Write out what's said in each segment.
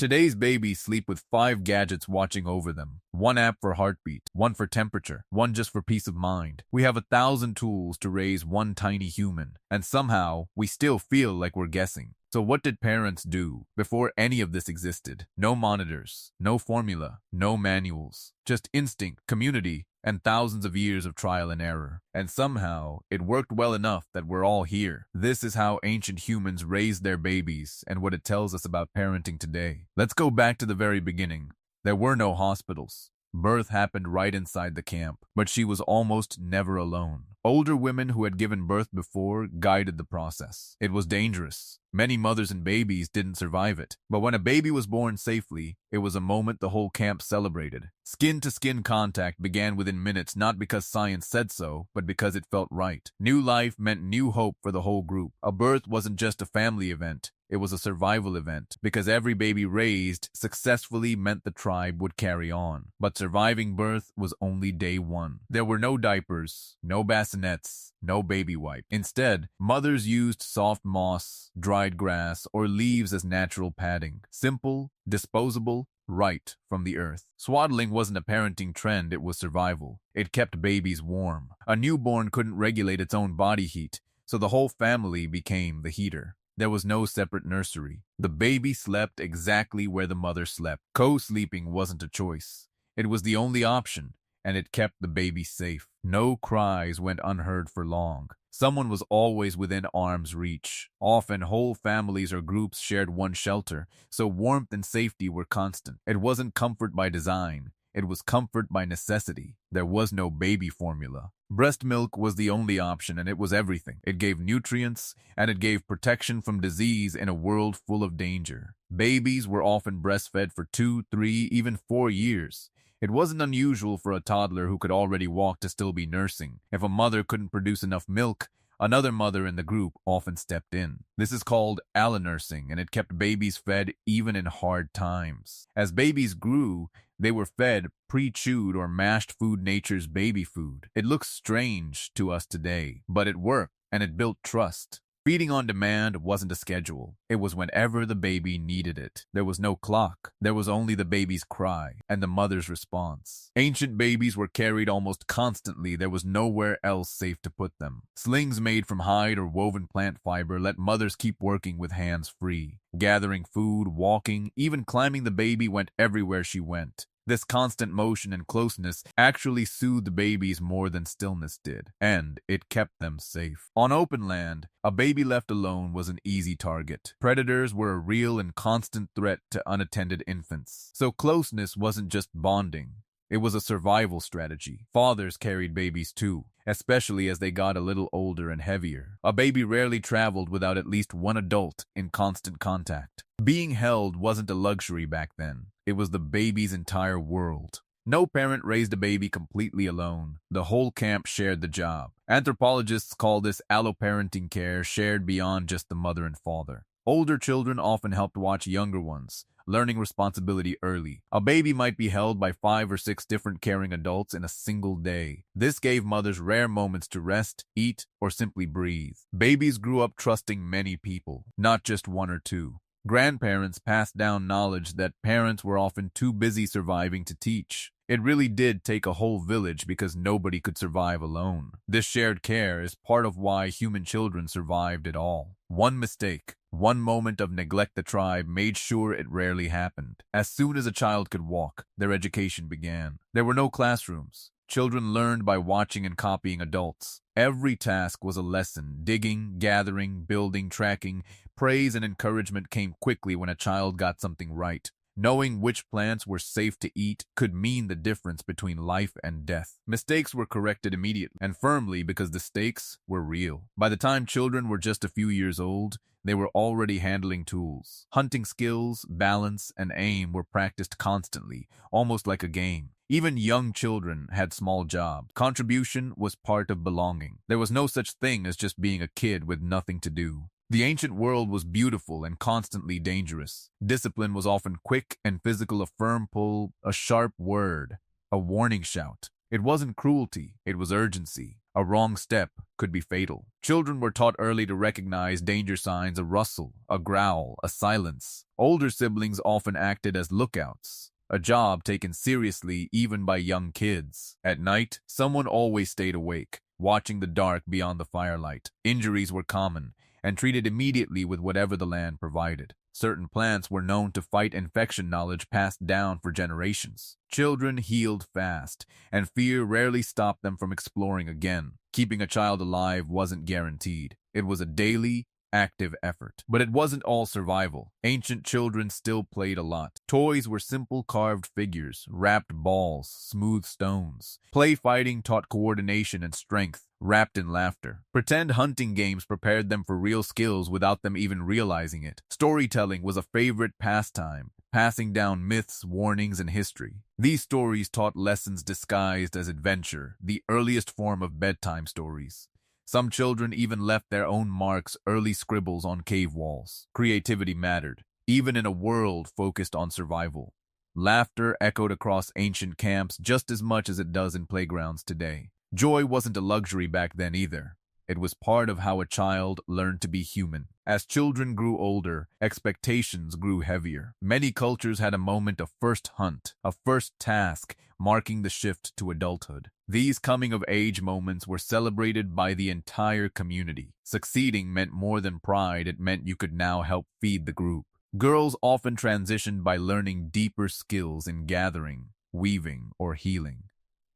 Today's babies sleep with 5 gadgets watching over them. One app for heartbeat, one for temperature, one just for peace of mind. We have 1,000 tools to raise one tiny human, and somehow we still feel like we're guessing. So what did parents do before any of this existed? No monitors, no formula, no manuals, just instinct, community, and thousands of years of trial and error. And somehow, it worked well enough that we're all here. This is how ancient humans raised their babies and what it tells us about parenting today. Let's go back to the very beginning. There were no hospitals. Birth happened right inside the camp, but she was almost never alone. Older women who had given birth before guided the process. It was dangerous. Many mothers and babies didn't survive it. But when a baby was born safely, it was a moment the whole camp celebrated. Skin-to-skin contact began within minutes, not because science said so, but because it felt right. New life meant new hope for the whole group. A birth wasn't just a family event. It was a survival event, because every baby raised successfully meant the tribe would carry on. But surviving birth was only day one. There were no diapers, no bassinets, no baby wipe. Instead, mothers used soft moss, dried grass, or leaves as natural padding. Simple, disposable, right from the earth. Swaddling wasn't a parenting trend, it was survival. It kept babies warm. A newborn couldn't regulate its own body heat, so the whole family became the heater. There was no separate nursery. The baby slept exactly where the mother slept. Co-sleeping wasn't a choice. It was the only option, and it kept the baby safe. No cries went unheard for long. Someone was always within arm's reach. Often whole families or groups shared one shelter, so warmth and safety were constant. It wasn't comfort by design. It was comfort by necessity. There was no baby formula. Breast milk was the only option, and it was everything. It gave nutrients, and it gave protection from disease in a world full of danger. Babies were often breastfed for 2, 3, even 4 years. It wasn't unusual for a toddler who could already walk to still be nursing. If a mother couldn't produce enough milk, another mother in the group often stepped in. This is called allonursing, and it kept babies fed even in hard times. As babies grew, they were fed pre-chewed or mashed food, nature's baby food. It looks strange to us today, but it worked, and it built trust. Feeding on demand wasn't a schedule. It was whenever the baby needed it. There was no clock. There was only the baby's cry and the mother's response. Ancient babies were carried almost constantly. There was nowhere else safe to put them. Slings made from hide or woven plant fiber let mothers keep working with hands free. Gathering food, walking, even climbing the baby went everywhere she went. This constant motion and closeness actually soothed babies more than stillness did, and it kept them safe. On open land, a baby left alone was an easy target. Predators were a real and constant threat to unattended infants. So closeness wasn't just bonding. It was a survival strategy. Fathers carried babies too, especially as they got a little older and heavier. A baby rarely traveled without at least one adult in constant contact. Being held wasn't a luxury back then. It was the baby's entire world. No parent raised a baby completely alone. The whole camp shared the job. Anthropologists call this alloparenting care, shared beyond just the mother and father. Older children often helped watch younger ones, learning responsibility early. A baby might be held by 5 or 6 different caring adults in a single day. This gave mothers rare moments to rest, eat, or simply breathe. Babies grew up trusting many people, not just 1 or 2. Grandparents passed down knowledge that parents were often too busy surviving to teach. It really did take a whole village because nobody could survive alone. This shared care is part of why human children survived at all. One mistake, one moment of neglect the tribe made sure it rarely happened. As soon as a child could walk, their education began. There were no classrooms. Children learned by watching and copying adults. Every task was a lesson. Digging, gathering, building, tracking. Praise and encouragement came quickly when a child got something right. Knowing which plants were safe to eat could mean the difference between life and death. Mistakes were corrected immediately and firmly because the stakes were real. By the time children were just a few years old, they were already handling tools. Hunting skills, balance, and aim were practiced constantly, almost like a game. Even young children had small jobs. Contribution was part of belonging. There was no such thing as just being a kid with nothing to do. The ancient world was beautiful and constantly dangerous. Discipline was often quick and physical, a firm pull, a sharp word, a warning shout. It wasn't cruelty, it was urgency. A wrong step could be fatal. Children were taught early to recognize danger signs: a rustle, a growl, a silence. Older siblings often acted as lookouts, a job taken seriously even by young kids. At night, someone always stayed awake, watching the dark beyond the firelight. Injuries were common and treated immediately with whatever the land provided. Certain plants were known to fight infection, knowledge passed down for generations. Children healed fast, and fear rarely stopped them from exploring again. Keeping a child alive wasn't guaranteed. It was a daily, active effort. But it wasn't all survival. Ancient children still played a lot. Toys were simple carved figures, wrapped balls, smooth stones. Play fighting taught coordination and strength, wrapped in laughter. Pretend hunting games prepared them for real skills without them even realizing it. Storytelling was a favorite pastime, passing down myths, warnings, and history. These stories taught lessons disguised as adventure, the earliest form of bedtime stories. Some children even left their own marks, early scribbles on cave walls. Creativity mattered, even in a world focused on survival. Laughter echoed across ancient camps just as much as it does in playgrounds today. Joy wasn't a luxury back then either. It was part of how a child learned to be human. As children grew older, expectations grew heavier. Many cultures had a moment of first hunt, a first task, marking the shift to adulthood. These coming-of-age moments were celebrated by the entire community. Succeeding meant more than pride, it meant you could now help feed the group. Girls often transitioned by learning deeper skills in gathering, weaving, or healing.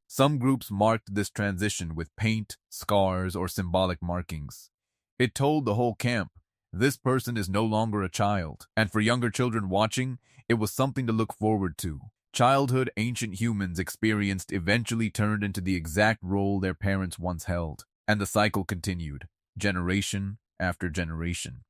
Some groups marked this transition with paint, scars, or symbolic markings. It told the whole camp, this person is no longer a child. And for younger children watching, it was something to look forward to. Childhood ancient humans experienced eventually turned into the exact role their parents once held. And the cycle continued, generation after generation.